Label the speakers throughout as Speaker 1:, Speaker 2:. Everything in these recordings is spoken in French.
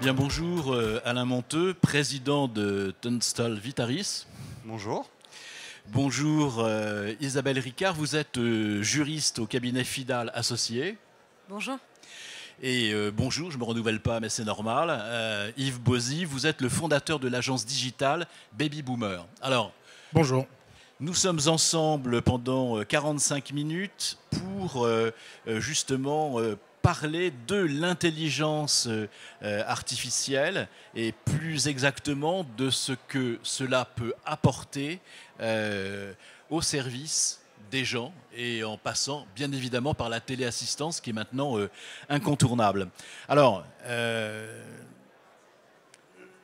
Speaker 1: Bien, bonjour Alain Monteux, président de Tunstall Vitaris.
Speaker 2: Bonjour.
Speaker 1: Bonjour Isabelle Ricard, vous êtes juriste au cabinet Fidal Associés.
Speaker 3: Bonjour.
Speaker 1: Et bonjour, je ne me renouvelle pas mais c'est normal, Yves Bozy, vous êtes le fondateur de l'agence digitale Baby Boomer. Alors,
Speaker 4: bonjour.
Speaker 1: Nous sommes ensemble pendant 45 minutes pour justement parler de l'intelligence artificielle et plus exactement de ce que cela peut apporter au service des gens et en passant bien évidemment par la téléassistance qui est maintenant incontournable. Alors,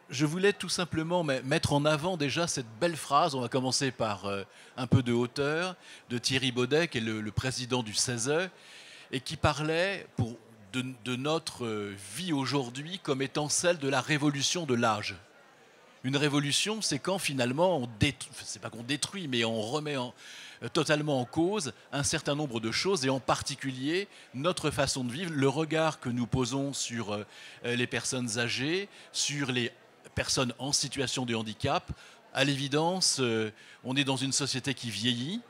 Speaker 1: je voulais tout simplement mettre en avant déjà cette belle phrase, on va commencer par un peu de hauteur, de Thierry Baudet, qui est le président du CESE, et qui parlait de notre vie aujourd'hui comme étant celle de la révolution de l'âge. Une révolution, c'est quand finalement, c'est pas qu'on détruit, mais on remet totalement en cause un certain nombre de choses, et en particulier notre façon de vivre, le regard que nous posons sur les personnes âgées, sur les personnes en situation de handicap. À l'évidence, on est dans une société qui vieillit.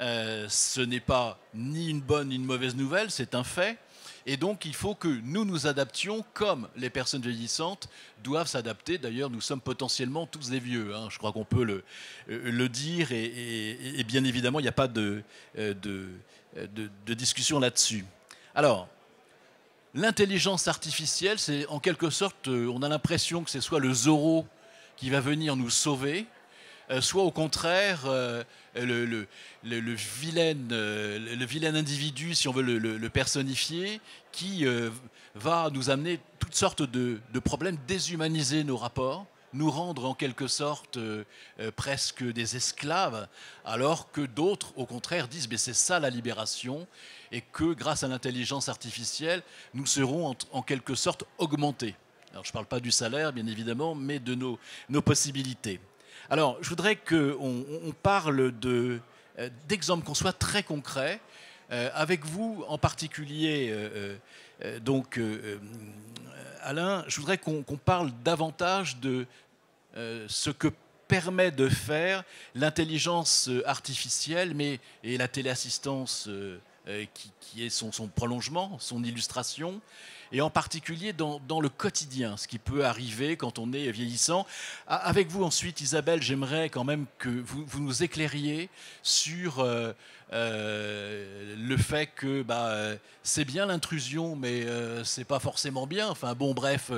Speaker 1: Ce n'est pas ni une bonne ni une mauvaise nouvelle, c'est un fait. Et donc, il faut que nous nous adaptions comme les personnes vieillissantes doivent s'adapter. D'ailleurs, nous sommes potentiellement tous des vieux. Hein. Je crois qu'on peut le dire. Et bien évidemment, il n'y a pas de discussion là-dessus. Alors, l'intelligence artificielle, c'est en quelque sorte, on a l'impression que c'est soit le Zorro qui va venir nous sauver, soit au contraire le vilain individu, si on veut le personnifier, qui va nous amener toutes sortes de problèmes, déshumaniser nos rapports, nous rendre en quelque sorte presque des esclaves, alors que d'autres, au contraire, disent mais c'est ça la libération, et que grâce à l'intelligence artificielle, nous serons en quelque sorte augmentés. Alors je ne parle pas du salaire, bien évidemment, mais de nos possibilités. Alors, je voudrais qu'on parle d'exemples, qu'on soit très concret. Avec vous, en particulier, Alain, je voudrais qu'on parle davantage de ce que permet de faire l'intelligence artificielle et la téléassistance qui est son prolongement, son illustration, et en particulier dans le quotidien, ce qui peut arriver quand on est vieillissant. Avec vous ensuite, Isabelle, j'aimerais quand même que vous nous éclairiez sur le fait que c'est bien l'intrusion, mais c'est pas forcément bien. Enfin bon, bref,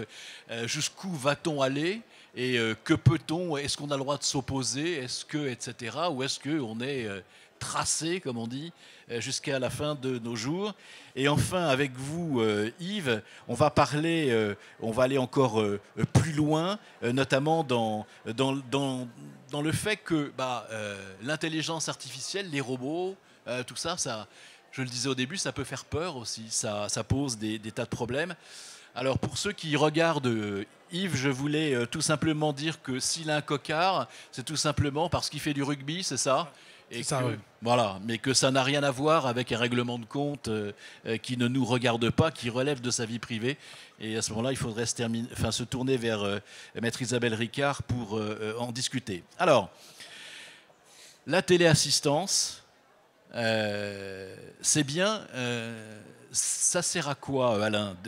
Speaker 1: jusqu'où va-t-on aller et que peut-on? Est-ce qu'on a le droit de s'opposer? Est-ce que, etc. Ou est-ce qu'on est tracé, comme on dit, jusqu'à la fin de nos jours? Et enfin, avec vous, Yves, on va aller encore plus loin, notamment dans le fait que l'intelligence artificielle, les robots, tout ça, je le disais au début, ça peut faire peur aussi, ça pose des tas de problèmes. Alors pour ceux qui regardent Yves, je voulais tout simplement dire que s'il a un cocard, c'est tout simplement parce qu'il fait du rugby, c'est ça? Et ça, oui. Voilà, mais que ça n'a rien à voir avec un règlement de compte qui ne nous regarde pas, qui relève de sa vie privée. Et à ce moment-là, il faudrait se tourner vers Maître Isabelle Ricard pour en discuter. Alors, la téléassistance, c'est bien. Ça sert à quoi, Alain?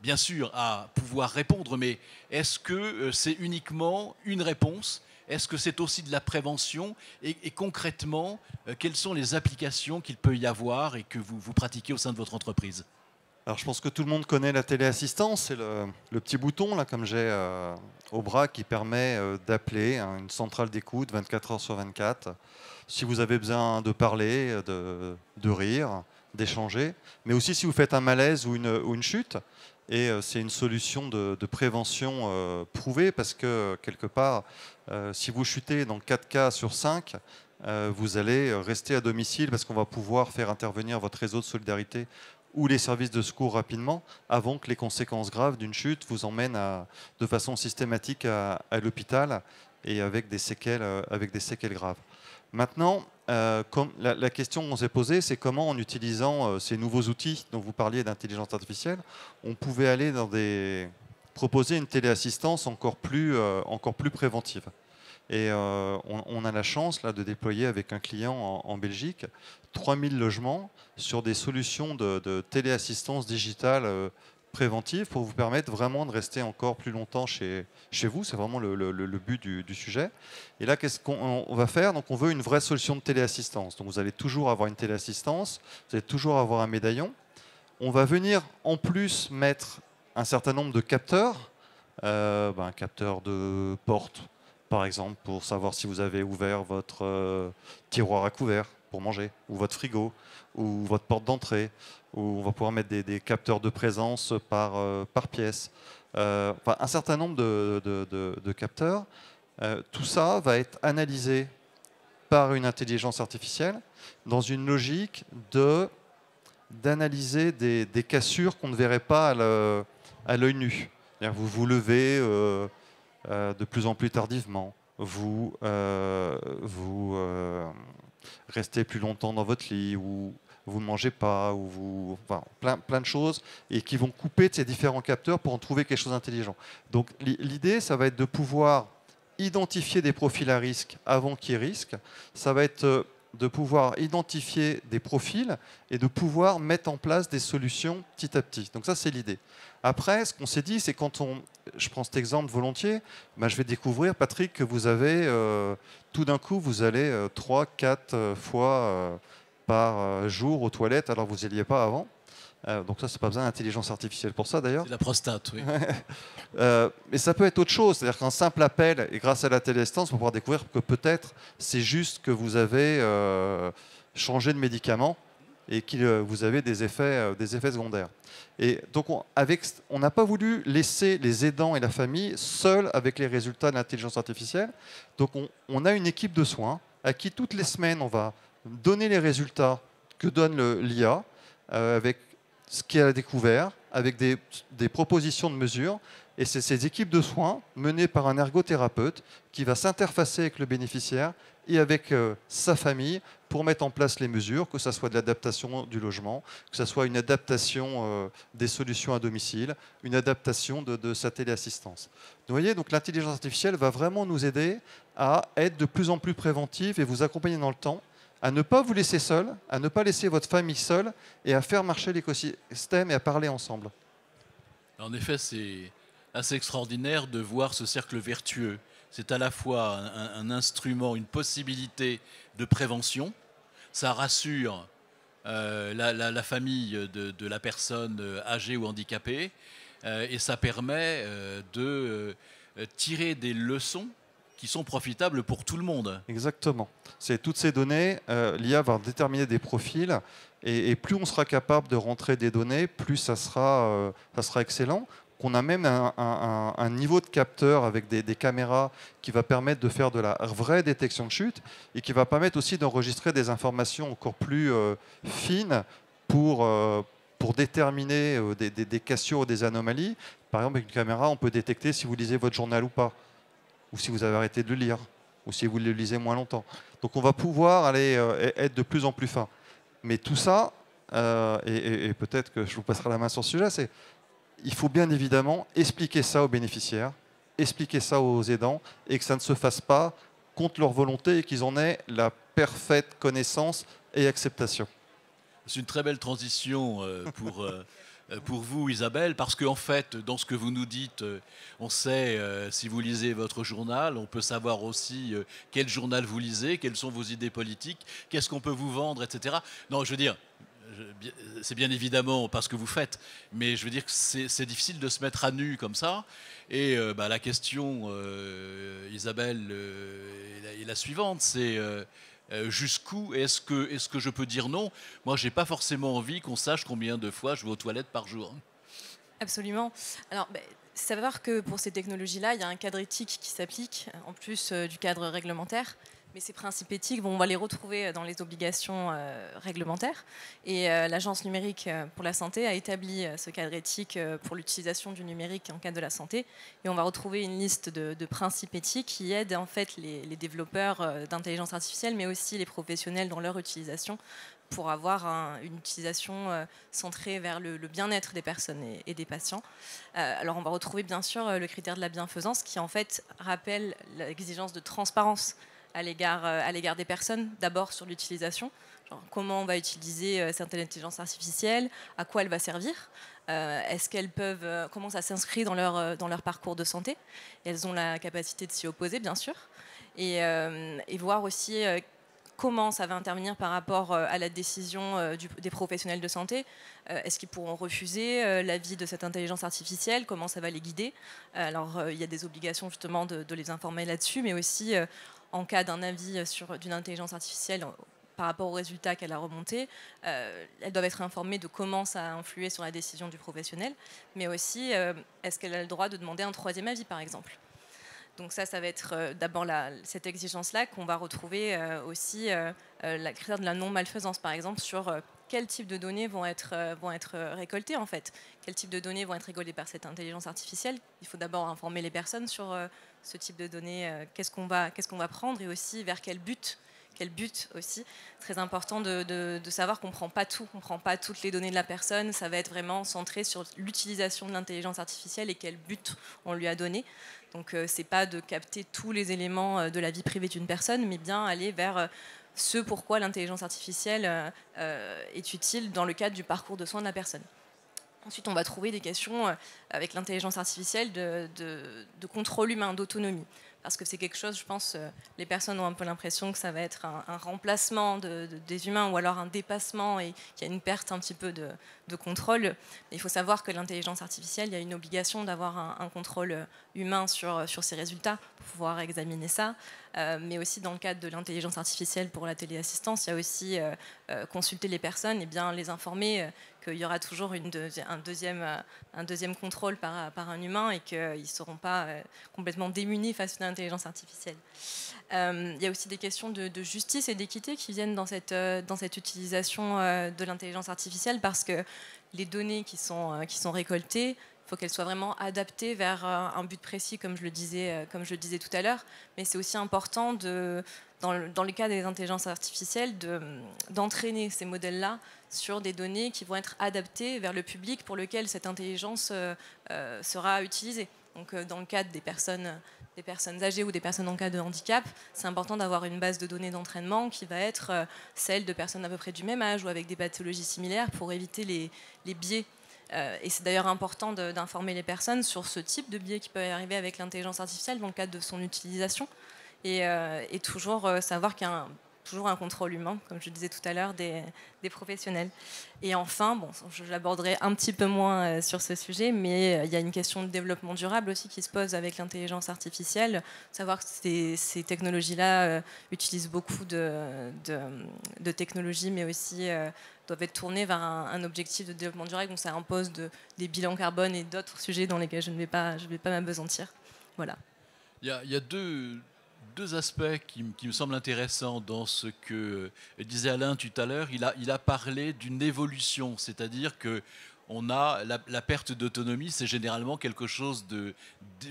Speaker 1: Bien sûr, à pouvoir répondre, mais est-ce que c'est uniquement une réponse? Est-ce que c'est aussi de la prévention? Et concrètement, quelles sont les applications qu'il peut y avoir et que vous pratiquez au sein de votre entreprise?
Speaker 2: Alors, je pense que tout le monde connaît la téléassistance. C'est le petit bouton, là, comme j'ai au bras, qui permet d'appeler une centrale d'écoute 24 heures sur 24. Si vous avez besoin de parler, de rire, d'échanger, mais aussi si vous faites un malaise ou une chute. Et c'est une solution de prévention prouvée parce que, quelque part, si vous chutez dans 4 cas sur 5, vous allez rester à domicile parce qu'on va pouvoir faire intervenir votre réseau de solidarité ou les services de secours rapidement, avant que les conséquences graves d'une chute vous emmènent de façon systématique à l'hôpital et avec des séquelles graves. Maintenant, comme la question qu'on s'est posée, c'est comment, en utilisant ces nouveaux outils dont vous parliez d'intelligence artificielle, on pouvait aller proposer une téléassistance encore plus préventive. Et on a la chance là, de déployer avec un client en Belgique 3000 logements sur des solutions de téléassistance digitale préventive pour vous permettre vraiment de rester encore plus longtemps chez vous. C'est vraiment le but du sujet. Et là, qu'est-ce qu'on va faire? Donc, on veut une vraie solution de téléassistance. Donc, vous allez toujours avoir une téléassistance, vous allez toujours avoir un médaillon. On va venir en plus mettre un certain nombre de capteurs, un capteur de porte, par exemple, pour savoir si vous avez ouvert votre tiroir à couverts pour manger, ou votre frigo, ou votre porte d'entrée, où on va pouvoir mettre des capteurs de présence par pièce. Un certain nombre de capteurs. Tout ça va être analysé par une intelligence artificielle dans une logique d'analyser des cassures qu'on ne verrait pas à l'œil nu. Vous vous levez de plus en plus tardivement, vous restez plus longtemps dans votre lit, ou vous ne mangez pas, ou plein de choses, et qui vont couper de ces différents capteurs pour en trouver quelque chose d'intelligent. Donc l'idée, ça va être de pouvoir identifier des profils à risque avant qu'il y ait risque. Ça va être de pouvoir identifier des profils et de pouvoir mettre en place des solutions petit à petit. Donc ça, c'est l'idée. Après, ce qu'on s'est dit, c'est je prends cet exemple volontiers, je vais découvrir, Patrick, que vous avez, tout d'un coup, vous allez 3-4 fois par jour aux toilettes, alors que vous n'y alliez pas avant. Donc ça, c'est pas besoin d'intelligence artificielle pour ça, d'ailleurs.
Speaker 1: C'est la prostate, oui.
Speaker 2: Mais ça peut être autre chose, c'est-à-dire qu'un simple appel, et grâce à la téléassistance, on va pouvoir découvrir que peut-être c'est juste que vous avez changé de médicament et que vous avez des effets secondaires. Et donc on n'a pas voulu laisser les aidants et la famille seuls avec les résultats de l'intelligence artificielle. Donc on a une équipe de soins à qui toutes les semaines on va donner les résultats que donne l'IA avec ce qu'elle a découvert, avec des propositions de mesures. Et c'est ces équipes de soins menées par un ergothérapeute qui va s'interfacer avec le bénéficiaire et avec sa famille pour mettre en place les mesures, que ce soit de l'adaptation du logement, que ce soit une adaptation des solutions à domicile, une adaptation de sa téléassistance. Vous voyez, donc l'intelligence artificielle va vraiment nous aider à être de plus en plus préventive et vous accompagner dans le temps, à ne pas vous laisser seul, à ne pas laisser votre famille seule et à faire marcher l'écosystème et à parler ensemble.
Speaker 1: En effet, c'est assez extraordinaire de voir ce cercle vertueux. C'est à la fois un instrument, une possibilité de prévention. Ça rassure la famille de la personne âgée ou handicapée et ça permet de tirer des leçons qui sont profitables pour tout le monde.
Speaker 2: Exactement. C'est toutes ces données, l'IA va déterminer des profils et plus on sera capable de rentrer des données, plus ça sera excellent. Qu'on a même un niveau de capteur avec des caméras qui va permettre de faire de la vraie détection de chute et qui va permettre aussi d'enregistrer des informations encore plus fines pour déterminer des cassures ou des anomalies. Par exemple, avec une caméra, on peut détecter si vous lisez votre journal ou pas, ou si vous avez arrêté de le lire, ou si vous le lisez moins longtemps. Donc on va pouvoir aller être de plus en plus fin. Mais tout ça, et peut-être que je vous passerai la main sur ce sujet, c'est il faut bien évidemment expliquer ça aux bénéficiaires, expliquer ça aux aidants, et que ça ne se fasse pas contre leur volonté et qu'ils en aient la parfaite connaissance et acceptation.
Speaker 1: C'est une très belle transition pour vous, Isabelle, parce qu'en fait, dans ce que vous nous dites, on sait, si vous lisez votre journal, on peut savoir aussi quel journal vous lisez, quelles sont vos idées politiques, qu'est-ce qu'on peut vous vendre, etc. Non, je veux dire, c'est bien évidemment pas ce que vous faites, mais je veux dire que c'est difficile de se mettre à nu comme ça. Et la question, Isabelle, est la suivante, c'est jusqu'où est-ce que je peux dire non? Moi, j'ai pas forcément envie qu'on sache combien de fois je vais aux toilettes par jour.
Speaker 3: Absolument. Alors, savoir que pour ces technologies-là, il y a un cadre éthique qui s'applique, en plus du cadre réglementaire. Mais ces principes éthiques, on va les retrouver dans les obligations réglementaires. Et l'Agence numérique pour la santé a établi ce cadre éthique pour l'utilisation du numérique en cadre de la santé. Et on va retrouver une liste de principes éthiques qui aident en fait les développeurs d'intelligence artificielle, mais aussi les professionnels dans leur utilisation, pour avoir une utilisation centrée vers le bien-être des personnes et des patients. Alors on va retrouver bien sûr le critère de la bienfaisance qui en fait rappelle l'exigence de transparence à l'égard des personnes, d'abord sur l'utilisation, comment on va utiliser cette intelligence artificielle, à quoi elle va servir, est-ce qu'elles peuvent, comment ça s'inscrit dans leur parcours de santé, elles ont la capacité de s'y opposer bien sûr, et voir aussi comment ça va intervenir par rapport à la décision des professionnels de santé. Est-ce qu'ils pourront refuser l'avis de cette intelligence artificielle? Comment ça va les guider? Alors, il y a des obligations justement de les informer là-dessus, mais aussi en cas d'un avis d'une intelligence artificielle par rapport aux résultats qu'elle a remontés, elles doivent être informées de comment ça a influé sur la décision du professionnel, mais aussi est-ce qu'elle a le droit de demander un troisième avis, par exemple? Donc ça va être d'abord cette exigence-là qu'on va retrouver aussi la critère de la non-malfaisance, par exemple, sur quel type de données vont être récoltées, en fait. Quel type de données vont être récoltées par cette intelligence artificielle. Il faut d'abord informer les personnes sur ce type de données, qu'est-ce qu'on va prendre, et aussi vers quel but. Quel but aussi, très important de savoir qu'on ne prend pas tout, on ne prend pas toutes les données de la personne, ça va être vraiment centré sur l'utilisation de l'intelligence artificielle et quel but on lui a donné. Donc c'est pas de capter tous les éléments de la vie privée d'une personne, mais bien aller vers ce pourquoi l'intelligence artificielle est utile dans le cadre du parcours de soins de la personne. Ensuite, on va trouver des questions avec l'intelligence artificielle de contrôle humain, d'autonomie. Parce que c'est quelque chose, je pense, les personnes ont un peu l'impression que ça va être un remplacement des humains ou alors un dépassement et qu'il y a une perte un petit peu de contrôle. Mais il faut savoir que l'intelligence artificielle, il y a une obligation d'avoir un contrôle humain sur ces résultats pour pouvoir examiner ça. Mais aussi dans le cadre de l'intelligence artificielle pour la téléassistance, il y a aussi consulter les personnes et bien les informer qu'il y aura toujours un deuxième contrôle par un humain et qu'ils ne seront pas complètement démunis face à une intelligence artificielle. Il y a aussi des questions de justice et d'équité qui viennent dans cette utilisation de l'intelligence artificielle, parce que les données qui sont récoltées, il faut qu'elles soient vraiment adaptées vers un but précis, comme je le disais tout à l'heure. Mais c'est aussi important, dans le cas des intelligences artificielles, d'entraîner ces modèles-là sur des données qui vont être adaptées vers le public pour lequel cette intelligence sera utilisée. Donc, dans le cadre des personnes âgées ou des personnes en cas de handicap, c'est important d'avoir une base de données d'entraînement qui va être celle de personnes à peu près du même âge ou avec des pathologies similaires pour éviter les biais. Et c'est d'ailleurs important d'informer les personnes sur ce type de biais qui peut arriver avec l'intelligence artificielle dans le cadre de son utilisation. Et toujours savoir qu'il y a toujours un contrôle humain, comme je disais tout à l'heure, des professionnels. Et enfin, je l'aborderai un petit peu moins sur ce sujet, mais il y a une question de développement durable aussi qui se pose avec l'intelligence artificielle. Savoir que ces technologies-là utilisent beaucoup de technologies, mais aussi doivent être tournées vers un objectif de développement durable. Donc ça impose des bilans carbone et d'autres sujets dans lesquels je ne vais pas m'apesantir. Voilà.
Speaker 1: Il y a deux aspects qui me semblent intéressants dans ce que disait Alain tout à l'heure. Il a parlé d'une évolution, c'est-à-dire que on a la perte d'autonomie, c'est généralement quelque chose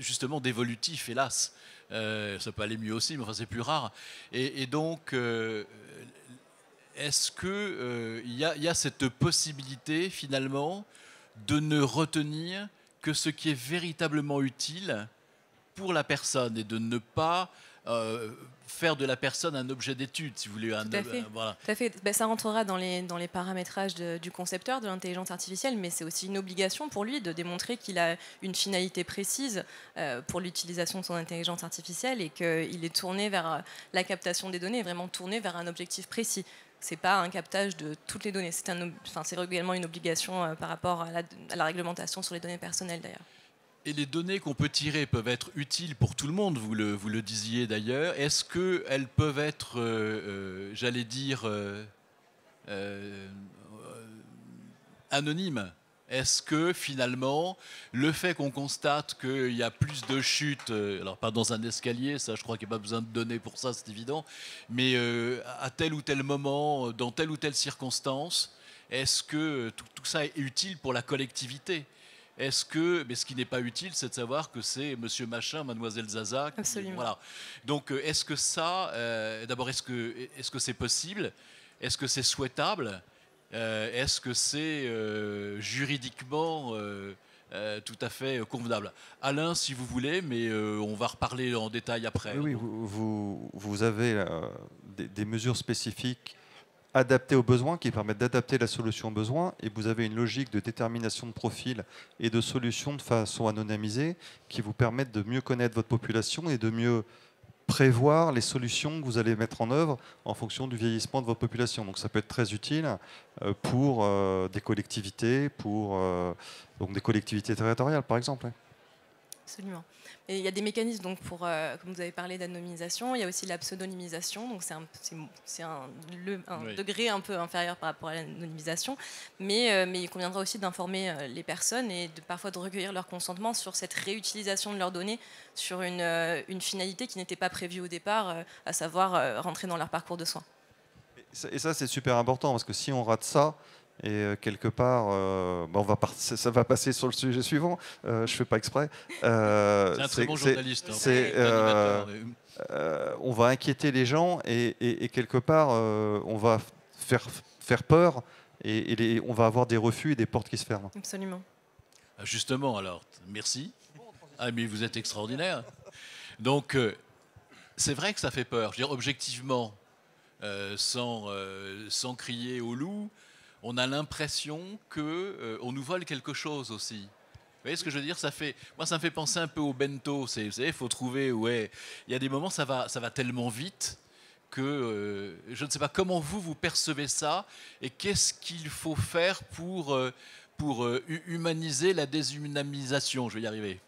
Speaker 1: justement d'évolutif, hélas. Ça peut aller mieux aussi, mais enfin, c'est plus rare. Et donc, est-ce qu'il y a cette possibilité finalement de ne retenir que ce qui est véritablement utile pour la personne et de ne pas faire de la personne un objet d'étude, si vous voulez.
Speaker 3: Voilà. Tout à fait. Ben, ça rentrera dans les paramétrages du concepteur de l'intelligence artificielle, mais c'est aussi une obligation pour lui de démontrer qu'il a une finalité précise pour l'utilisation de son intelligence artificielle et qu'il est tourné vers la captation des données, vraiment tourné vers un objectif précis. C'est pas un captage de toutes les données. C'est également une obligation par rapport à la réglementation sur les données personnelles, d'ailleurs.
Speaker 1: Et les données qu'on peut tirer peuvent être utiles pour tout le monde, vous le disiez d'ailleurs. Est-ce qu'elles peuvent être, j'allais dire, anonymes? Est-ce que finalement, le fait qu'on constate qu'il y a plus de chutes, alors pas dans un escalier, ça je crois qu'il n'y a pas besoin de données pour ça, c'est évident, mais à tel ou tel moment, dans telle ou telle circonstance, est-ce que tout ça est utile pour la collectivité? Est-ce que, mais ce qui n'est pas utile, c'est de savoir que c'est Monsieur Machin, Mademoiselle Zaza.
Speaker 3: Absolument.
Speaker 1: Voilà. Donc, est-ce que ça, d'abord, est-ce que c'est possible? Est-ce que c'est souhaitable? Est-ce que c'est juridiquement tout à fait convenable? Alain, si vous voulez, mais on va reparler en détail après.
Speaker 2: Oui, vous avez des mesures spécifiques adaptées aux besoins qui permettent d'adapter la solution aux besoins, et vous avez une logique de détermination de profil et de solutions de façon anonymisée qui vous permettent de mieux connaître votre population et de mieux prévoir les solutions que vous allez mettre en œuvre en fonction du vieillissement de votre population. Donc ça peut être très utile pour des collectivités, donc des collectivités territoriales par exemple.
Speaker 3: Absolument. Et il y a des mécanismes, donc comme vous avez parlé d'anonymisation, il y a aussi la pseudonymisation, donc c'est un
Speaker 1: Oui.
Speaker 3: degré un peu inférieur par rapport à l'anonymisation, mais il conviendra aussi d'informer les personnes et parfois de recueillir leur consentement sur cette réutilisation de leurs données sur une finalité qui n'était pas prévue au départ, à savoir rentrer dans leur parcours de soins.
Speaker 2: Et ça c'est super important parce que si on rate ça, et quelque part, ça va passer sur le sujet suivant. Je ne fais pas exprès.
Speaker 1: C'est un très bon journaliste.
Speaker 2: On va inquiéter les gens et quelque part, on va faire peur et on va avoir des refus et des portes qui se ferment.
Speaker 3: Absolument.
Speaker 1: Justement, alors, merci. Ah, mais vous êtes extraordinaire. Donc, c'est vrai que ça fait peur. Je veux dire, objectivement, sans crier au loup, on a l'impression qu'on nous vole quelque chose aussi. Vous voyez ce que je veux dire? Moi, ça me fait penser un peu au bento. Vous savez, il faut trouver... Ouais, il y a des moments, ça va tellement vite que je ne sais pas comment vous percevez ça et qu'est-ce qu'il faut faire pour humaniser la déshumanisation. Je vais y arriver.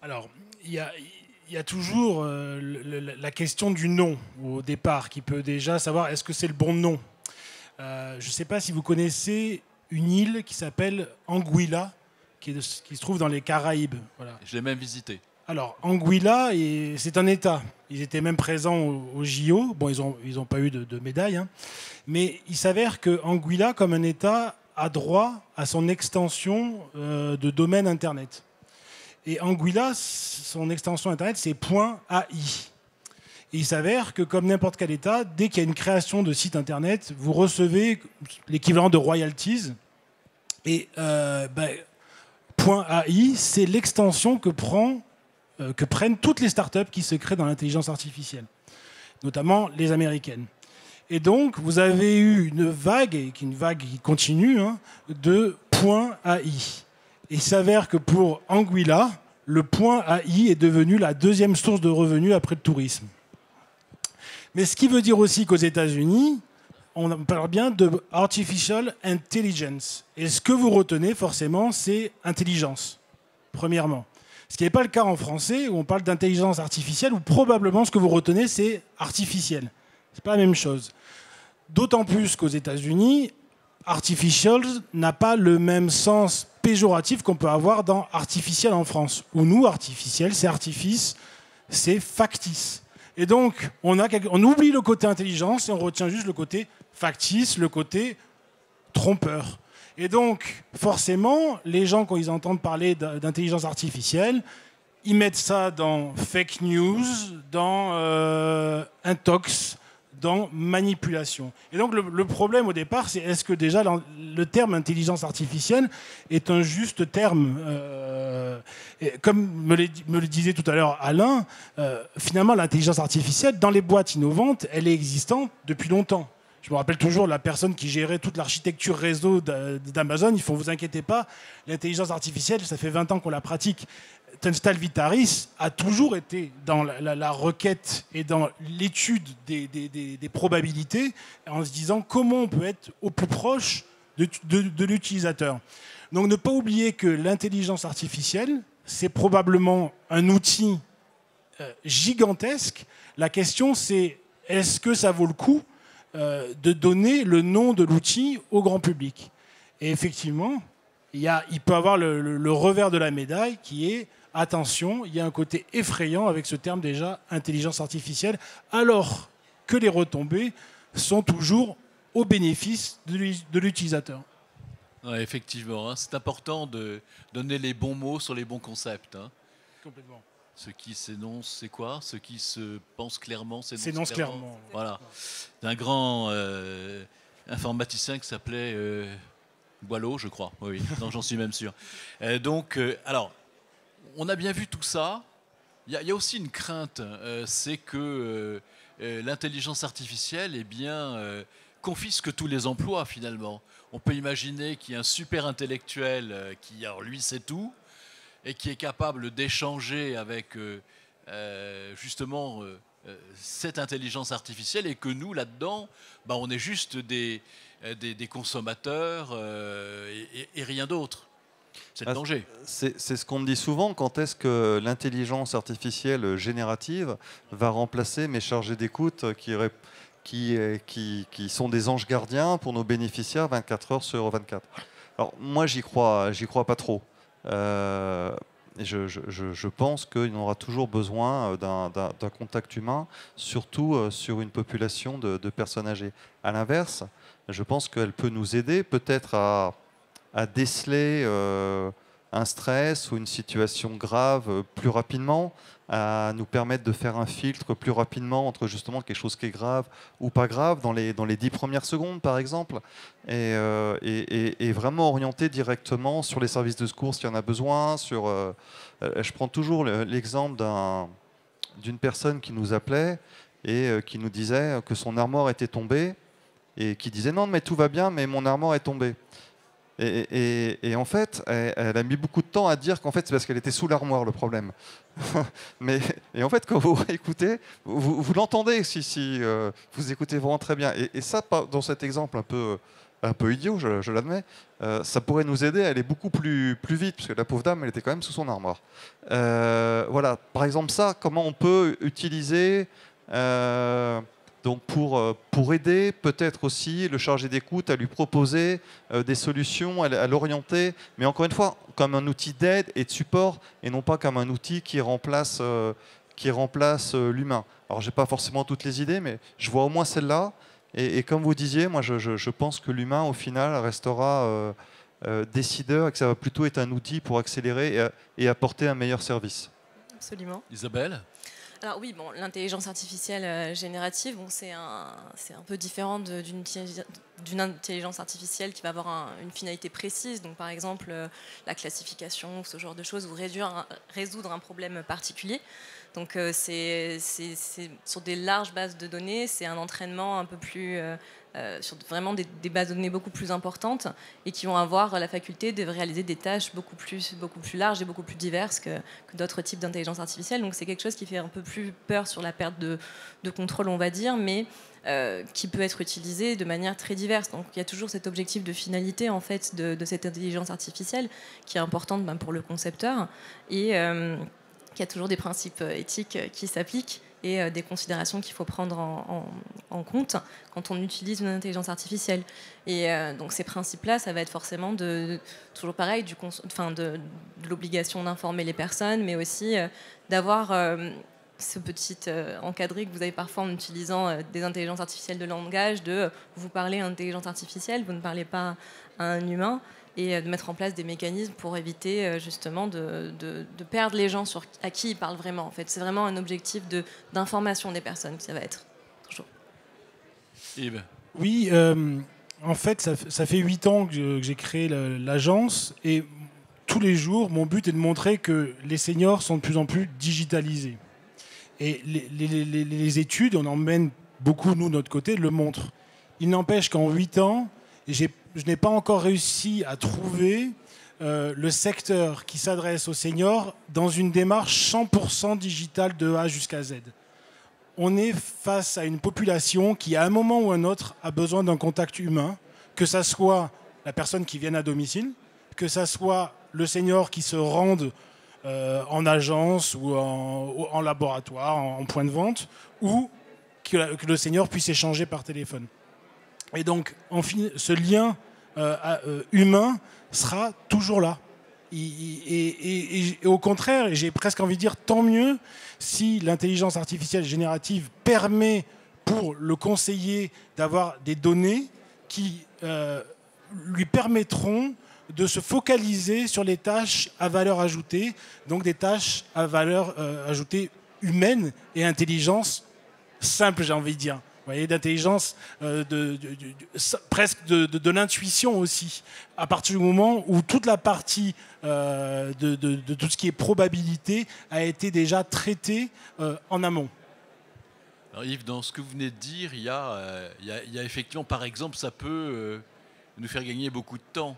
Speaker 4: Alors, il y a toujours la question du nom au départ qui peut déjà savoir est-ce que c'est le bon nom. Je ne sais pas si vous connaissez une île qui s'appelle Anguilla, qui se trouve dans les Caraïbes. Voilà.
Speaker 1: Je l'ai même visité.
Speaker 4: Alors, Anguilla, c'est un État. Ils étaient même présents au JO. Bon, ils n'ont pas eu de médaille. Hein. Mais il s'avère que Anguilla, comme un État, a droit à son extension de domaine Internet. Et Anguilla, son extension Internet, c'est .ai. Et il s'avère que, comme n'importe quel État, dès qu'il y a une création de site Internet, vous recevez l'équivalent de royalties. Et .ai, c'est l'extension que prennent toutes les startups qui se créent dans l'intelligence artificielle, notamment les américaines. Et donc, vous avez eu une vague qui continue, hein, de .ai. Et il s'avère que pour Anguilla, le .ai est devenu la deuxième source de revenus après le tourisme. Mais ce qui veut dire aussi qu'aux États-Unis, on parle bien de artificial intelligence. Et ce que vous retenez forcément, c'est intelligence, premièrement. Ce qui n'est pas le cas en français, où on parle d'intelligence artificielle, où probablement ce que vous retenez, c'est artificiel. Ce n'est pas la même chose. D'autant plus qu'aux États-Unis, artificial n'a pas le même sens péjoratif qu'on peut avoir dans artificiel en France. Où nous, artificiel, c'est artifice, c'est factice. Et donc, on oublie le côté intelligence et on retient juste le côté factice, le côté trompeur. Et donc, forcément, les gens, quand ils entendent parler d'intelligence artificielle, ils mettent ça dans fake news, dans intox, dans manipulation. Et donc, le problème au départ, c'est est-ce que déjà le terme intelligence artificielle est un juste terme comme me le disait tout à l'heure Alain, finalement, l'intelligence artificielle, dans les boîtes innovantes, elle est existante depuis longtemps. Je me rappelle toujours la personne qui gérait toute l'architecture réseau d'Amazon. Il faut vous inquiétez pas, l'intelligence artificielle, ça fait 20 ans qu'on la pratique. Tunstall Vitaris a toujours été dans la requête et dans l'étude des probabilités, en se disant comment on peut être au plus proche de l'utilisateur. Donc ne pas oublier que l'intelligence artificielle, c'est probablement un outil gigantesque. La question, c'est est-ce que ça vaut le coup de donner le nom de l'outil au grand public? Et effectivement, il peut avoir le revers de la médaille qui est, attention, il y a un côté effrayant avec ce terme déjà, intelligence artificielle, alors que les retombées sont toujours au bénéfice de l'utilisateur.
Speaker 1: Ouais, effectivement, hein, c'est important de donner les bons mots sur les bons concepts. Hein.
Speaker 4: Complètement.
Speaker 1: Ce qui s'énonce, c'est quoi? Ce qui se pense clairement,
Speaker 4: s'énonce clairement.
Speaker 1: Voilà. Un grand informaticien qui s'appelait Boileau, je crois. Oui, non, j'en suis même sûr. Donc, alors, on a bien vu tout ça. Il y a aussi une crainte, c'est que l'intelligence artificielle, eh bien, confisque tous les emplois finalement. On peut imaginer qu'il y a un super intellectuel qui, alors lui, sait tout et qui est capable d'échanger avec justement cette intelligence artificielle et que nous, là-dedans, bah, on est juste des consommateurs et rien d'autre. C'est le danger.
Speaker 2: C'est ce qu'on me dit souvent. Quand est-ce que l'intelligence artificielle générative va remplacer mes chargés d'écoute qui sont des anges gardiens pour nos bénéficiaires 24 heures sur 24? Alors moi, j'y crois pas trop. Je pense qu'il aura toujours besoin d'un contact humain, surtout sur une population de personnes âgées. À l'inverse, je pense qu'elle peut nous aider peut-être à déceler un stress ou une situation grave plus rapidement, à nous permettre de faire un filtre plus rapidement entre justement quelque chose qui est grave ou pas grave dans les 10 premières secondes par exemple, et vraiment orienter directement sur les services de secours s'il y en a besoin. Je prends toujours l'exemple d'une personne qui nous appelait et qui nous disait que son armoire était tombée et qui disait non mais tout va bien mais mon armoire est tombée. Et en fait, elle a mis beaucoup de temps à dire qu'en fait, c'est parce qu'elle était sous l'armoire le problème. Et en fait, quand vous écoutez, vous l'entendez si vous écoutez vraiment très bien. Et ça, dans cet exemple un peu idiot, je l'admets, ça pourrait nous aider à aller beaucoup plus vite, parce que la pauvre dame, elle était quand même sous son armoire. Voilà, par exemple ça, comment on peut utiliser... Donc pour aider peut-être aussi le chargé d'écoute à lui proposer des solutions, à l'orienter, mais encore une fois comme un outil d'aide et de support et non pas comme un outil qui remplace l'humain. Alors j'ai pas forcément toutes les idées, mais je vois au moins celle-là. Et comme vous disiez, moi je pense que l'humain au final restera décideur et que ça va plutôt être un outil pour accélérer et apporter un meilleur service.
Speaker 3: Absolument.
Speaker 1: Isabelle ?
Speaker 3: Alors oui, bon, l'intelligence artificielle générative, bon, c'est un peu différent d'une intelligence artificielle qui va avoir une finalité précise. Donc par exemple, la classification, ce genre de choses, ou résoudre un problème particulier. Donc c'est sur des larges bases de données, c'est un entraînement un peu plus... sur vraiment des bases de données beaucoup plus importantes et qui vont avoir la faculté de réaliser des tâches beaucoup plus larges et beaucoup plus diverses que d'autres types d'intelligence artificielle. Donc c'est quelque chose qui fait un peu plus peur sur la perte de contrôle, on va dire, mais qui peut être utilisé de manière très diverse. Donc il y a toujours cet objectif de finalité en fait de cette intelligence artificielle qui est importante pour le concepteur et qui a toujours des principes éthiques qui s'appliquent et des considérations qu'il faut prendre en compte quand on utilise une intelligence artificielle. Et donc ces principes-là, ça va être forcément toujours pareil, de l'obligation d'informer les personnes, mais aussi d'avoir ce petit encadré que vous avez parfois en utilisant des intelligences artificielles de langage, de vous parlez à une intelligence artificielle, vous ne parlez pas à un humain, et de mettre en place des mécanismes pour éviter justement de perdre les gens à qui ils parlent vraiment. En fait, c'est vraiment un objectif d'information des personnes que ça va être toujours.
Speaker 1: Yves.
Speaker 4: Oui, en fait, ça fait 8 ans que j'ai créé l'agence et tous les jours, mon but est de montrer que les seniors sont de plus en plus digitalisés. Et les études, on en mène beaucoup, nous, de notre côté, le montrent. Il n'empêche qu'en 8 ans, je n'ai pas encore réussi à trouver le secteur qui s'adresse aux seniors dans une démarche 100% digitale de A jusqu'à Z. On est face à une population qui, à un moment ou un autre, a besoin d'un contact humain, que ça soit la personne qui vient à domicile, que ça soit le senior qui se rende en agence ou en laboratoire, en point de vente, ou que le senior puisse échanger par téléphone. Et donc, ce lien humain sera toujours là. Et au contraire, et j'ai presque envie de dire tant mieux si l'intelligence artificielle générative permet pour le conseiller d'avoir des données qui lui permettront de se focaliser sur les tâches à valeur ajoutée, donc des tâches à valeur ajoutée humaine et intelligence simple, j'ai envie de dire. Vous voyez, d'intelligence, presque de l'intuition aussi. À partir du moment où toute la partie de tout ce qui est probabilité a été déjà traitée en amont.
Speaker 1: Alors Yves, dans ce que vous venez de dire, il y a effectivement, par exemple, ça peut nous faire gagner beaucoup de temps.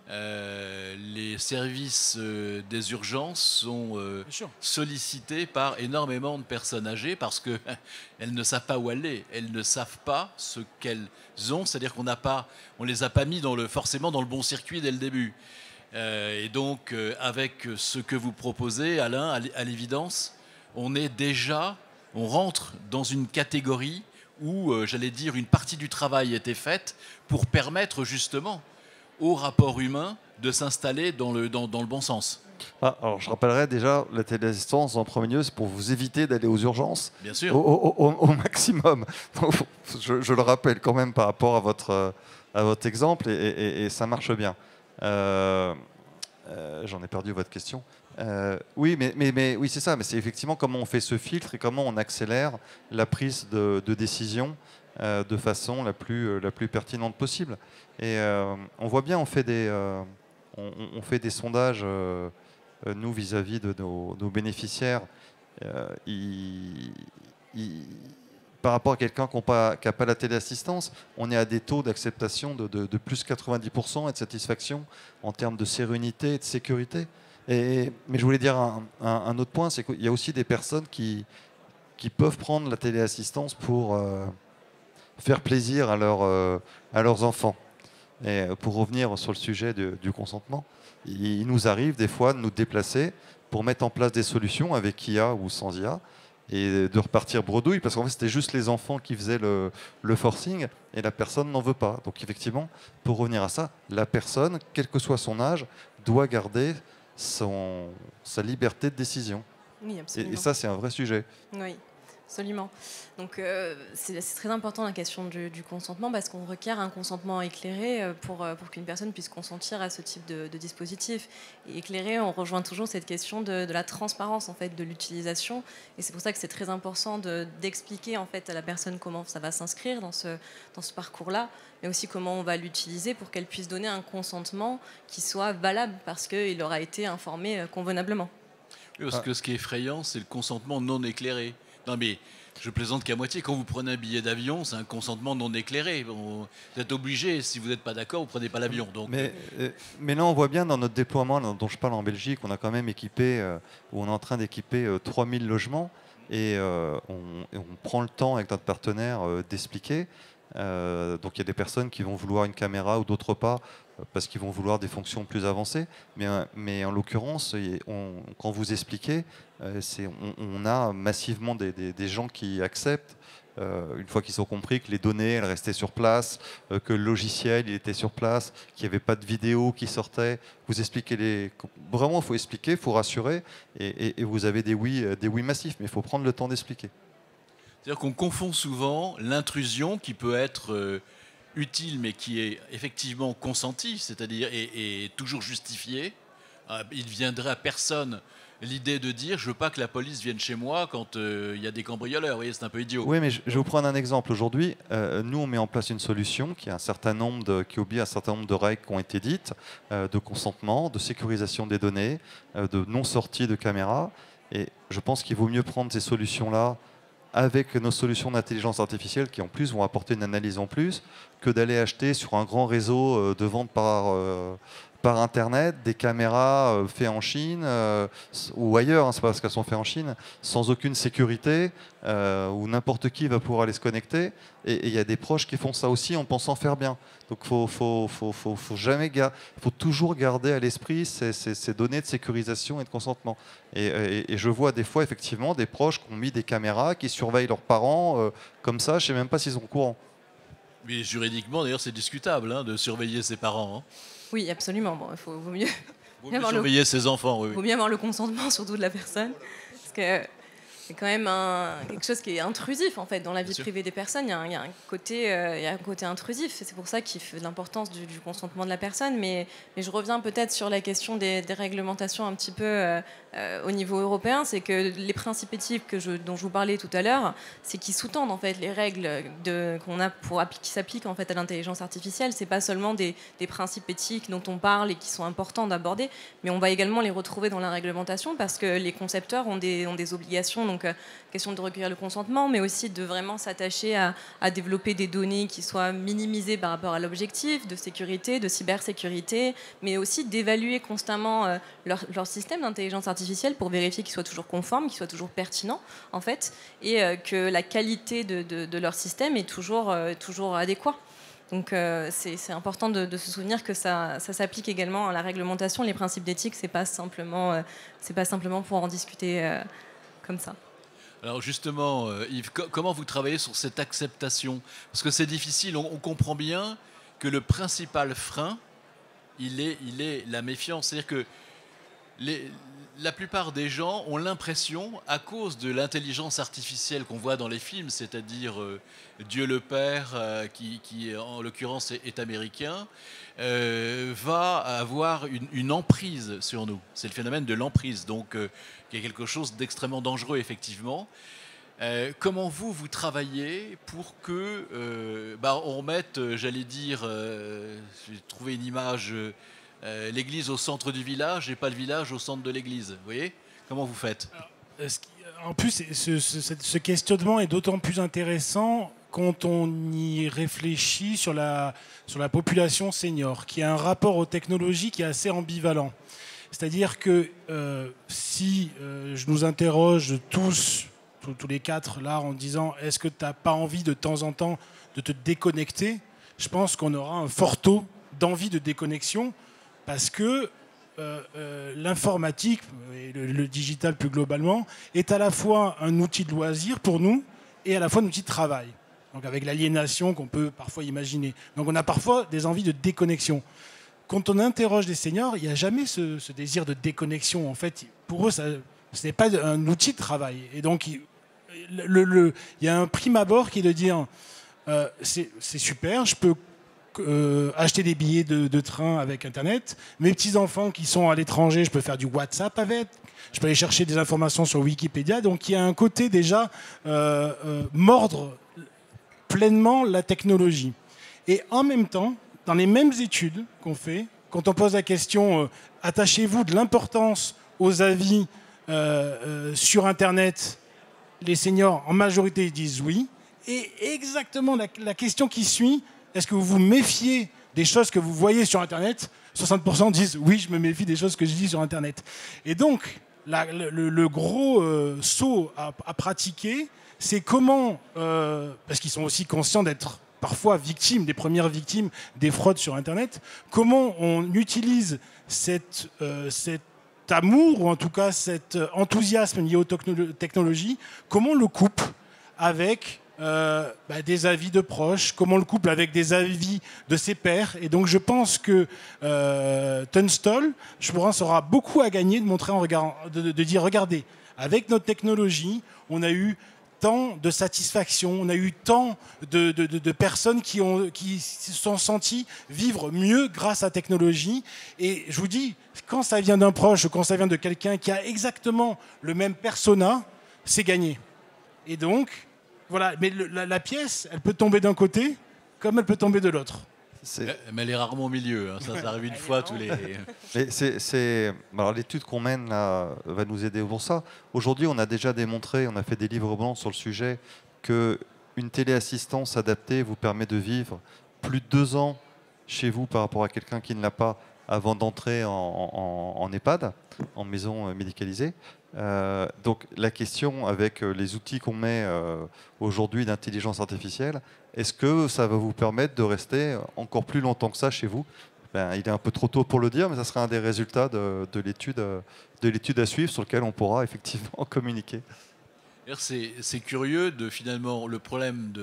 Speaker 1: Les services des urgences sont sollicités par énormément de personnes âgées parce qu'elles ne savent pas où aller, elles ne savent pas ce qu'elles ont, c'est-à-dire qu'on ne les a pas mis forcément dans le bon circuit dès le début. Et donc, avec ce que vous proposez, Alain, à l'évidence, on rentre dans une catégorie où, j'allais dire, une partie du travail était faite pour permettre justement au rapport humain de s'installer dans le bon sens.
Speaker 2: Alors, je rappellerai déjà, la téléassistance, en premier lieu, c'est pour vous éviter d'aller aux urgences.
Speaker 1: Bien sûr.
Speaker 2: Au maximum. Donc, je le rappelle quand même par rapport à votre exemple, et ça marche bien. J'en ai perdu votre question. Oui, mais oui, c'est ça. Mais c'est effectivement comment on fait ce filtre et comment on accélère la prise de décision de façon la plus pertinente possible. Et on voit bien, on fait des sondages, nous, vis-à-vis de nos bénéficiaires. Par rapport à quelqu'un qui n'a pas la téléassistance, on est à des taux d'acceptation de plus 90% et de satisfaction en termes de sérénité et de sécurité. Mais je voulais dire un autre point, c'est qu'il y a aussi des personnes qui peuvent prendre la téléassistance pour faire plaisir à leurs enfants. Et pour revenir sur le sujet du consentement, il nous arrive des fois de nous déplacer pour mettre en place des solutions avec IA ou sans IA et de repartir bredouille, parce qu'en fait c'était juste les enfants qui faisaient le forcing et la personne n'en veut pas. Donc effectivement, pour revenir à ça, la personne, quel que soit son âge, doit garder sa liberté de décision.
Speaker 3: Oui, absolument.
Speaker 2: Et ça, c'est un vrai sujet.
Speaker 3: Oui, absolument. Donc c'est très important la question du consentement, parce qu'on requiert un consentement éclairé pour qu'une personne puisse consentir à ce type de dispositif. Et éclairé, on rejoint toujours cette question de la transparence en fait, de l'utilisation. Et c'est pour ça que c'est très important d'expliquer en fait, à la personne comment ça va s'inscrire dans ce parcours-là, mais aussi comment on va l'utiliser pour qu'elle puisse donner un consentement qui soit valable parce qu'il aura été informé convenablement.
Speaker 1: Oui, parce que ce qui est effrayant, c'est le consentement non éclairé. Non mais je plaisante qu'à moitié. Quand vous prenez un billet d'avion, c'est un consentement non éclairé. Vous êtes obligé, si vous n'êtes pas d'accord, vous ne prenez pas l'avion. Donc...
Speaker 2: Mais là, on voit bien dans notre déploiement dont je parle en Belgique, on a quand même équipé, où on est en train d'équiper 3000 logements, et on prend le temps avec notre partenaire d'expliquer. Donc il y a des personnes qui vont vouloir une caméra ou d'autres pas, parce qu'ils vont vouloir des fonctions plus avancées. Mais en l'occurrence, quand vous expliquez, on a massivement des gens qui acceptent, une fois qu'ils ont compris que les données elles restaient sur place, que le logiciel il était sur place, qu'il n'y avait pas de vidéo qui sortait. Vous expliquez vraiment, il faut expliquer, il faut rassurer, et vous avez des oui massifs, mais il faut prendre le temps d'expliquer.
Speaker 1: C'est-à-dire qu'on confond souvent l'intrusion qui peut être utile mais qui est effectivement consentie, c'est-à-dire et toujours justifiée. Il ne viendrait à personne l'idée de dire je ne veux pas que la police vienne chez moi quand il y a des cambrioleurs. Vous voyez, c'est un peu idiot.
Speaker 2: Oui, mais je vais vous prendre un exemple. Aujourd'hui, nous, on met en place une solution qui obéit à un certain nombre de règles qui ont été dites, de consentement, de sécurisation des données, de non-sortie de caméra. Et je pense qu'il vaut mieux prendre ces solutions-là avec nos solutions d'intelligence artificielle qui en plus vont apporter une analyse en plus, que d'aller acheter sur un grand réseau de vente par Internet des caméras faites en Chine ou ailleurs, hein, c'est pas parce qu'elles sont faites en Chine, sans aucune sécurité, où n'importe qui va pouvoir aller se connecter. Et il y a des proches qui font ça aussi en pensant faire bien. Donc faut toujours garder à l'esprit ces données de sécurisation et de consentement. Et je vois des fois effectivement des proches qui ont mis des caméras, qui surveillent leurs parents comme ça, je ne sais même pas s'ils sont au courant.
Speaker 1: Mais juridiquement, d'ailleurs, c'est discutable de surveiller ses parents.
Speaker 3: Oui, absolument. Bon, vaut mieux,
Speaker 1: Vaut mieux surveiller ses enfants, oui.
Speaker 3: Vaut mieux avoir le consentement, surtout de la personne. Parce que c'est quand même quelque chose qui est intrusif en fait dans la vie privée des personnes. Il y a un côté intrusif. C'est pour ça qu'il fait l'importance du consentement de la personne. Mais je reviens peut-être sur la question des réglementations un petit peu au niveau européen. C'est que les principes éthiques dont je vous parlais tout à l'heure, c'est qui sous-tendent en fait les règles qu'on a qui s'appliquent en fait à l'intelligence artificielle. C'est pas seulement des principes éthiques dont on parle et qui sont importants d'aborder, mais on va également les retrouver dans la réglementation parce que les concepteurs ont des obligations. Donc, question de recueillir le consentement, mais aussi de vraiment s'attacher à développer des données qui soient minimisées par rapport à l'objectif de sécurité, de cybersécurité, mais aussi d'évaluer constamment leur système d'intelligence artificielle pour vérifier qu'il soit toujours conforme, qu'il soit toujours pertinent, en fait, et que la qualité de leur système est toujours adéquat. Donc c'est important de se souvenir que ça s'applique également à la réglementation. Les principes d'éthique, c'est pas simplement pour en discuter comme ça.
Speaker 1: Alors justement, Yves, comment vous travaillez sur cette acceptation? Parce que c'est difficile, on comprend bien que le principal frein, il est la méfiance. C'est-à-dire que la plupart des gens ont l'impression, à cause de l'intelligence artificielle qu'on voit dans les films, c'est-à-dire Dieu le Père, qui en l'occurrence est américain, va avoir une emprise sur nous. C'est le phénomène de l'emprise, donc qui est quelque chose d'extrêmement dangereux, effectivement. Comment vous travaillez pour que on remette, j'allais dire, j'ai trouvé une image, l'église au centre du village et pas le village au centre de l'église. Vous voyez? Comment vous faites?
Speaker 4: En plus, ce questionnement est d'autant plus intéressant quand on y réfléchit sur la population senior, qui a un rapport aux technologies qui est assez ambivalent. C'est-à-dire que si je nous interroge tous les quatre là en disant est-ce que tu n'as pas envie de temps en temps de te déconnecter, je pense qu'on aura un fort taux d'envie de déconnexion parce que l'informatique et le digital plus globalement est à la fois un outil de loisir pour nous et à la fois un outil de travail. Donc avec l'aliénation qu'on peut parfois imaginer. Donc on a parfois des envies de déconnexion. Quand on interroge des seniors, il n'y a jamais ce désir de déconnexion. En fait, pour eux, ce n'est pas un outil de travail. Et donc, il y a un prime abord qui est de dire c'est super, je peux acheter des billets de train avec Internet. Mes petits-enfants qui sont à l'étranger, je peux faire du WhatsApp avec. Je peux aller chercher des informations sur Wikipédia. Donc, il y a un côté déjà mordre pleinement la technologie. Et en même temps, dans les mêmes études qu'on fait, quand on pose la question attachez-vous de l'importance aux avis sur Internet, les seniors en majorité disent oui. Et exactement la question qui suit, est-ce que vous vous méfiez des choses que vous voyez sur Internet? 60% disent oui, je me méfie des choses que je dis sur Internet. Et donc, le gros saut à pratiquer, c'est comment, parce qu'ils sont aussi conscients d'être parfois victimes, des premières victimes des fraudes sur Internet, comment on utilise cet amour, ou en tout cas cet enthousiasme lié aux technologies, comment on le coupe avec des avis de proches, comment on le couple avec des avis de ses pairs. Et donc je pense que Tunstall, je pense, aura beaucoup à gagner de montrer de dire, regardez, avec notre technologie, on a eu tant de satisfaction, on a eu tant de personnes qui se sont senties vivre mieux grâce à la technologie. Et je vous dis, quand ça vient d'un proche, quand ça vient de quelqu'un qui a exactement le même persona, c'est gagné. Et donc, voilà. Mais la pièce, elle peut tomber d'un côté, comme elle peut tomber de l'autre.
Speaker 1: Mais elle est rarement au milieu. Ça arrive une fois tous les...
Speaker 2: Alors l'étude qu'on mène là, va nous aider pour ça. Aujourd'hui, on a déjà démontré, on a fait des livres blancs sur le sujet, qu'une téléassistance adaptée vous permet de vivre plus de 2 ans chez vous par rapport à quelqu'un qui ne l'a pas avant d'entrer en EHPAD, en maison médicalisée. Donc la question avec les outils qu'on met aujourd'hui d'intelligence artificielle, est-ce que ça va vous permettre de rester encore plus longtemps que ça chez vous? Il est un peu trop tôt pour le dire, mais ça sera un des résultats de l'étude à suivre sur lequel on pourra effectivement communiquer.
Speaker 1: C'est curieux de finalement le problème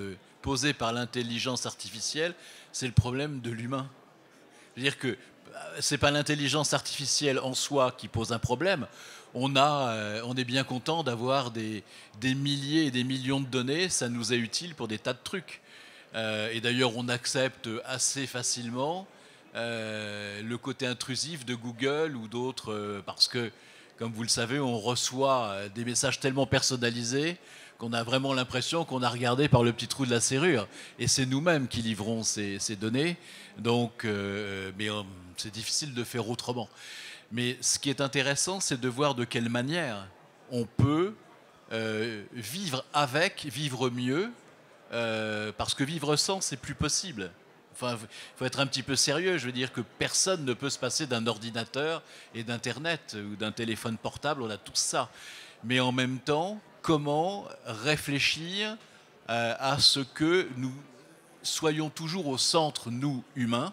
Speaker 1: posé par l'intelligence artificielle, c'est le problème de l'humain. C'est-à-dire que c'est pas l'intelligence artificielle en soi qui pose un problème. On est bien content d'avoir des milliers et des millions de données. Ça nous est utile pour des tas de trucs. Et d'ailleurs, on accepte assez facilement le côté intrusif de Google ou d'autres, parce que, comme vous le savez, on reçoit des messages tellement personnalisés qu'on a vraiment l'impression qu'on a regardé par le petit trou de la serrure. Et c'est nous-mêmes qui livrons ces données. Donc, c'est difficile de faire autrement. Mais ce qui est intéressant, c'est de voir de quelle manière on peut vivre avec, vivre mieux, parce que vivre sans, c'est plus possible. Enfin, il faut être un petit peu sérieux. Je veux dire que personne ne peut se passer d'un ordinateur et d'Internet ou d'un téléphone portable. On a tous ça. Mais en même temps, comment réfléchir à ce que nous soyons toujours au centre, nous, humains,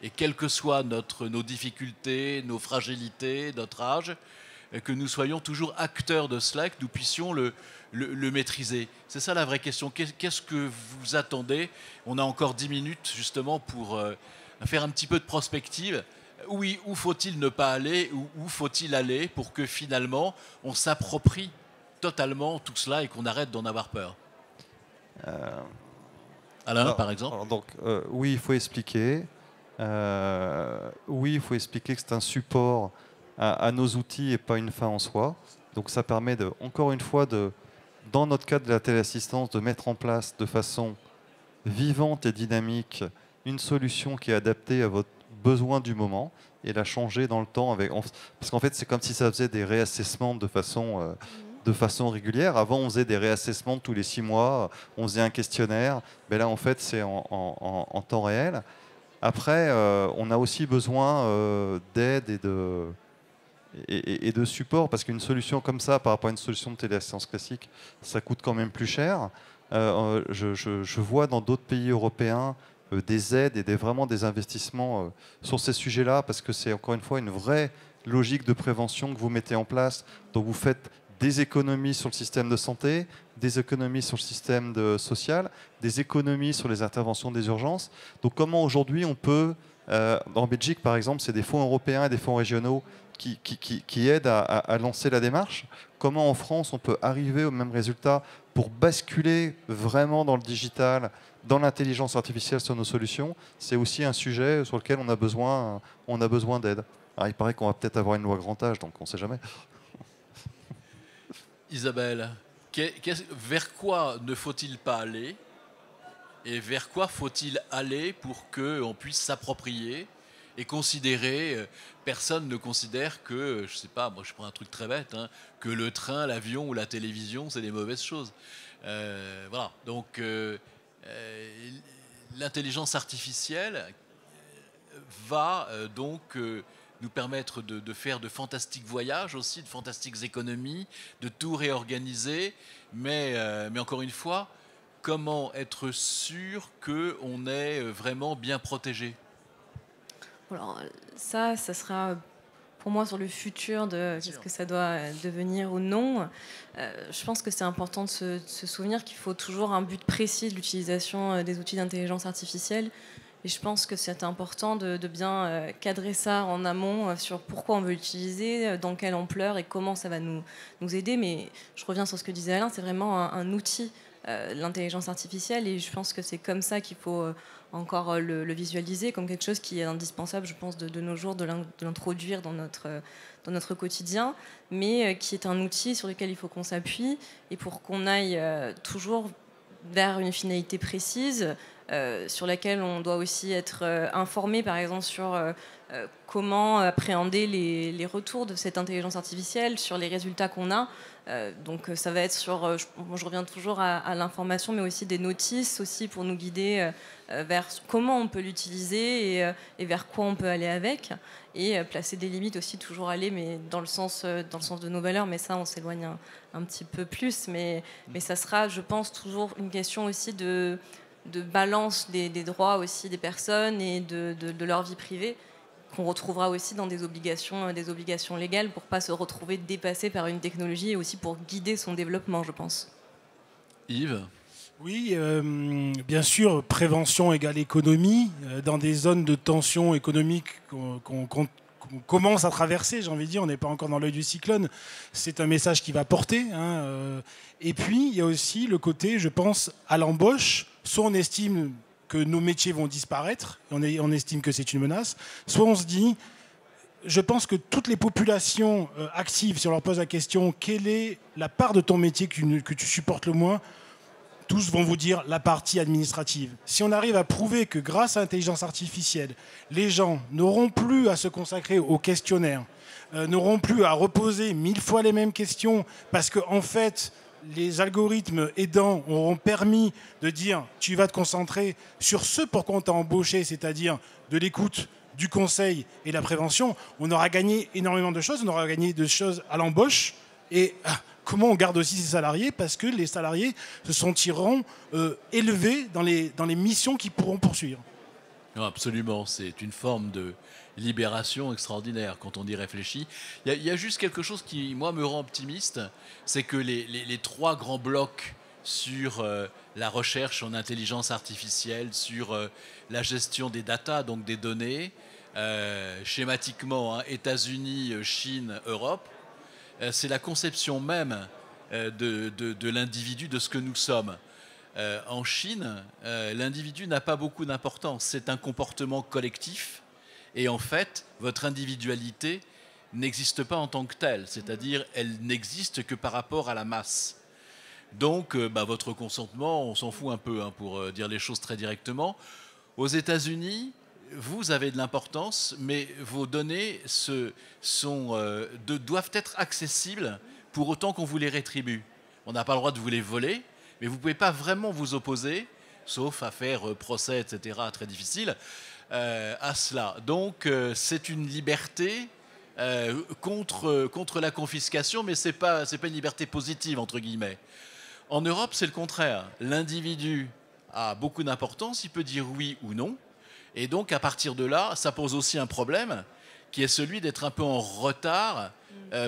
Speaker 1: et quelles que soient nos difficultés, nos fragilités, notre âge, que nous soyons toujours acteurs de cela, que nous puissions le maîtriser. C'est ça la vraie question. Qu'est-ce que vous attendez? On a encore 10 minutes justement pour faire un petit peu de prospective. Oui, où faut-il ne pas aller, ou où faut-il aller pour que finalement on s'approprie totalement tout cela et qu'on arrête d'en avoir peur? Alain, par exemple.
Speaker 2: Oui, il faut expliquer. Oui, il faut expliquer que c'est un support à nos outils et pas une fin en soi. Donc ça permet encore une fois, dans notre cadre de la téléassistance, de mettre en place de façon vivante et dynamique une solution qui est adaptée à votre besoin du moment et la changer dans le temps. Parce qu'en fait, c'est comme si ça faisait des réassessements de façon régulière. Avant, on faisait des réassessements tous les 6 mois, on faisait un questionnaire. Mais là, en fait, c'est en temps réel. Après, on a aussi besoin d'aide et de support, parce qu'une solution comme ça, par rapport à une solution de téléassistance classique, ça coûte quand même plus cher. Je vois dans d'autres pays européens des aides et vraiment des investissements sur ces sujets-là, parce que c'est encore une fois une vraie logique de prévention que vous mettez en place. Donc vous faites des économies sur le système de santé, des économies sur le système social, des économies sur les interventions des urgences. Donc comment aujourd'hui on peut, en Belgique par exemple, c'est des fonds européens et des fonds régionaux qui aident à lancer la démarche. Comment en France on peut arriver au même résultat pour basculer vraiment dans le digital, dans l'intelligence artificielle sur nos solutions? C'est aussi un sujet sur lequel on a besoin d'aide. Alors, il paraît qu'on va peut-être avoir une loi grand âge, donc on ne sait jamais.
Speaker 1: Isabelle, vers quoi ne faut-il pas aller et vers quoi faut-il aller pour qu'on puisse s'approprier et considérer, personne ne considère que, je sais pas, moi je prends un truc très bête, hein, que le train, l'avion ou la télévision, c'est des mauvaises choses. Voilà, donc l'intelligence artificielle va donc nous permettre de faire de fantastiques voyages aussi, de fantastiques économies, de tout réorganiser, mais encore une fois, comment être sûr qu'on est vraiment bien protégé?
Speaker 3: Alors ça sera pour moi sur le futur de ce que ça doit devenir ou non. Je pense que c'est important de se souvenir qu'il faut toujours un but précis de l'utilisation des outils d'intelligence artificielle. Et je pense que c'est important de bien cadrer ça en amont sur pourquoi on veut l'utiliser, dans quelle ampleur et comment ça va nous aider. Mais je reviens sur ce que disait Alain, c'est vraiment un outil, l'intelligence artificielle, et je pense que c'est comme ça qu'il faut encore le visualiser, comme quelque chose qui est indispensable, je pense, de nos jours, de l'introduire dans notre quotidien, mais qui est un outil sur lequel il faut qu'on s'appuie, et pour qu'on aille toujours vers une finalité précise, sur laquelle on doit aussi être informé, par exemple, sur comment appréhender les retours de cette intelligence artificielle, sur les résultats qu'on a. Donc ça va être sur, je reviens toujours à l'information, mais aussi des notices aussi pour nous guider vers comment on peut l'utiliser et vers quoi on peut aller avec, et placer des limites aussi, toujours aller mais dans le sens de nos valeurs, mais ça on s'éloigne un petit peu plus, mais ça sera, je pense, toujours une question aussi de balance des droits aussi des personnes et de leur vie privée, qu'on retrouvera aussi dans des obligations légales pour ne pas se retrouver dépassé par une technologie et aussi pour guider son développement, je pense.
Speaker 1: Yves ?
Speaker 4: Oui, bien sûr, prévention égale économie. Dans des zones de tension économique qu'on commence à traverser, j'ai envie de dire, on n'est pas encore dans l'œil du cyclone, c'est un message qui va porter. Et puis, il y a aussi le côté, je pense, à l'embauche. Soit on estime que nos métiers vont disparaître, on estime que c'est une menace, soit on se dit, je pense que toutes les populations actives, si on leur pose la question, quelle est la part de ton métier que tu supportes le moins, tous vont vous dire la partie administrative. Si on arrive à prouver que grâce à l'intelligence artificielle, les gens n'auront plus à se consacrer aux questionnaires, n'auront plus à reposer 1000 fois les mêmes questions, parce qu'en fait, les algorithmes aidants auront permis de dire tu vas te concentrer sur ce pourquoi on t'a embauché, c'est-à-dire de l'écoute, du conseil et de la prévention, on aura gagné énormément de choses, on aura gagné de choses à l'embauche. Et comment on garde aussi ces salariés, parce que les salariés se sentiront élevés dans les missions qu'ils pourront poursuivre.
Speaker 1: Non, absolument, c'est une forme de libération extraordinaire quand on y réfléchit. Il y a juste quelque chose qui, moi, me rend optimiste, c'est que les trois grands blocs sur la recherche en intelligence artificielle, sur la gestion des data, donc des données, schématiquement, États-Unis, Chine, Europe, c'est la conception même de l'individu, de ce que nous sommes. En Chine, l'individu n'a pas beaucoup d'importance. C'est un comportement collectif. Et en fait, votre individualité n'existe pas en tant que telle. C'est-à-dire, elle n'existe que par rapport à la masse. Donc, votre consentement, on s'en fout un peu, pour dire les choses très directement. Aux États-Unis, vous avez de l'importance, mais vos données doivent être accessibles pour autant qu'on vous les rétribue. On n'a pas le droit de vous les voler, mais vous ne pouvez pas vraiment vous opposer, sauf à faire procès, etc., très difficile, à cela. Donc, c'est une liberté contre la confiscation, mais ce n'est pas une liberté positive, entre guillemets. En Europe, c'est le contraire. L'individu a beaucoup d'importance, il peut dire oui ou non. Et donc, à partir de là, ça pose aussi un problème qui est celui d'être un peu en retard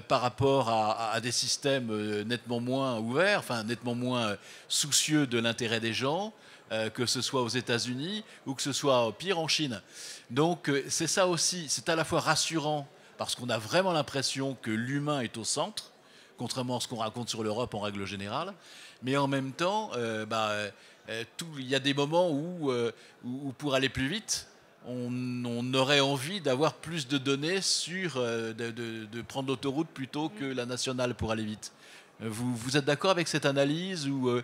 Speaker 1: par rapport à des systèmes nettement moins ouverts, enfin nettement moins soucieux de l'intérêt des gens, que ce soit aux États-Unis ou que ce soit pire en Chine. Donc, c'est ça aussi, c'est à la fois rassurant parce qu'on a vraiment l'impression que l'humain est au centre, contrairement à ce qu'on raconte sur l'Europe en règle générale, mais en même temps, il y a des moments où pour aller plus vite, on aurait envie d'avoir plus de données de prendre l'autoroute plutôt que la nationale pour aller vite. Vous êtes d'accord avec cette analyse ou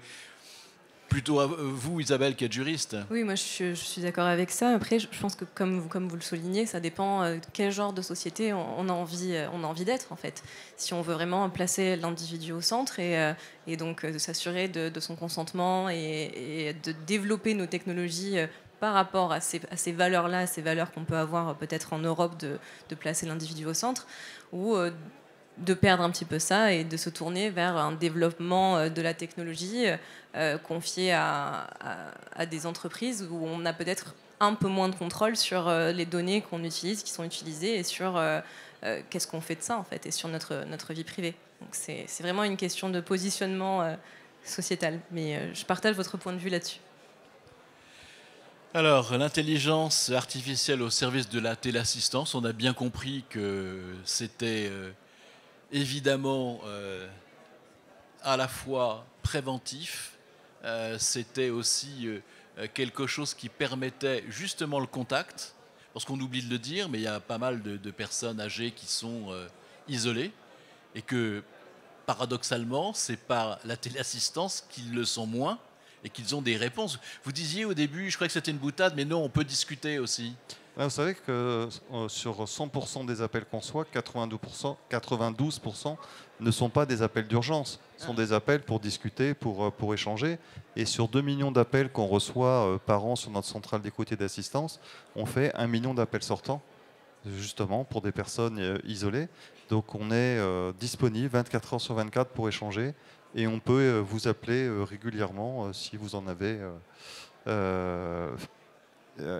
Speaker 1: plutôt vous, Isabelle, qui êtes juriste?
Speaker 3: Oui, moi je suis d'accord avec ça. Après, je pense que comme vous le soulignez, ça dépend de quel genre de société on a envie d'être en fait. Si on veut vraiment placer l'individu au centre et donc de s'assurer de son consentement et de développer nos technologies par rapport à ces valeurs-là, ces valeurs qu'on peut avoir peut-être en Europe de placer l'individu au centre, ou de perdre un petit peu ça et de se tourner vers un développement de la technologie confié à des entreprises où on a peut-être un peu moins de contrôle sur les données qu'on utilise, qui sont utilisées, et sur qu'est-ce qu'on fait de ça en fait, et sur notre vie privée. Donc c'est vraiment une question de positionnement sociétal. Mais je partage votre point de vue là-dessus.
Speaker 1: Alors, l'intelligence artificielle au service de la téléassistance, on a bien compris que c'était évidemment à la fois préventif, c'était aussi quelque chose qui permettait justement le contact, parce qu'on oublie de le dire, mais il y a pas mal de personnes âgées qui sont isolées, et que paradoxalement, c'est par la téléassistance qu'ils le sont moins, et qu'ils ont des réponses. Vous disiez au début, je crois que c'était une boutade, mais non, on peut discuter aussi.
Speaker 2: Vous savez que sur 100% des appels qu'on reçoit, 92% ne sont pas des appels d'urgence. Ce sont des appels pour discuter, pour échanger. Et sur 2 millions d'appels qu'on reçoit par an sur notre centrale d'écoute et d'assistance, on fait 1 million d'appels sortants, justement, pour des personnes isolées. Donc on est disponible 24 heures sur 24 pour échanger. Et on peut vous appeler régulièrement si vous en avez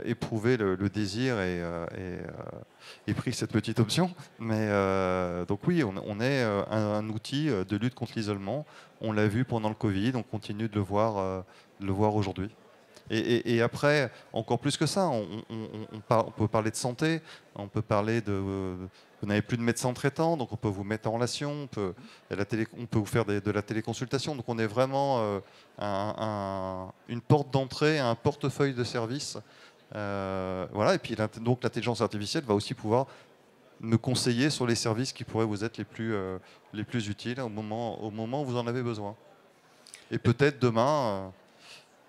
Speaker 2: éprouvé le désir et pris cette petite option. Mais donc oui, on est un outil de lutte contre l'isolement. On l'a vu pendant le Covid, on continue de le voir aujourd'hui. Et après, encore plus que ça, on peut parler de santé, on peut parler de... Vous n'avez plus de médecin traitant, donc on peut vous mettre en relation, on peut vous faire de la téléconsultation. Donc on est vraiment une porte d'entrée, un portefeuille de services. Voilà. Et puis donc l'intelligence artificielle va aussi pouvoir me conseiller sur les services qui pourraient vous être les plus utiles au moment où vous en avez besoin. Et peut-être demain...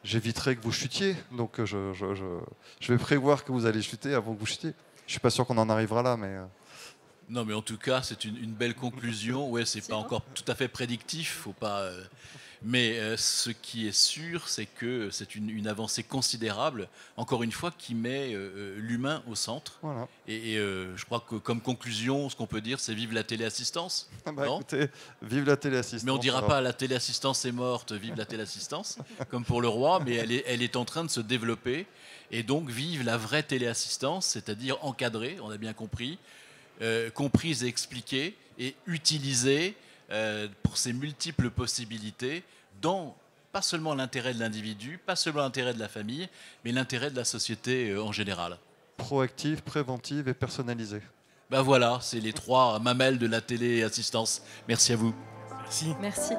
Speaker 2: j'éviterai que vous chutiez, donc je vais prévoir que vous allez chuter avant que vous chutiez. Je ne suis pas sûr qu'on en arrivera là, mais...
Speaker 1: Non, mais en tout cas, c'est une belle conclusion. Ouais, c'est pas encore tout à fait prédictif, faut pas. Mais ce qui est sûr, c'est que c'est une avancée considérable, encore une fois, qui met l'humain au centre.
Speaker 2: Voilà.
Speaker 1: Et je crois que comme conclusion, ce qu'on peut dire, c'est vive la téléassistance. Non,
Speaker 2: écoutez, vive la téléassistance.
Speaker 1: mais on ne dira pas la téléassistance est morte, vive la téléassistance, comme pour le roi, mais elle est en train de se développer. Et donc, vive la vraie téléassistance, c'est-à-dire encadrée, on a bien compris, comprise et expliquée, et utilisée pour ses multiples possibilités, dans pas seulement l'intérêt de l'individu, pas seulement l'intérêt de la famille, mais l'intérêt de la société en général.
Speaker 2: Proactive, préventive et personnalisée.
Speaker 1: Ben voilà, c'est les 3 mamelles de la téléassistance. Merci à vous.
Speaker 4: Merci.
Speaker 3: Merci.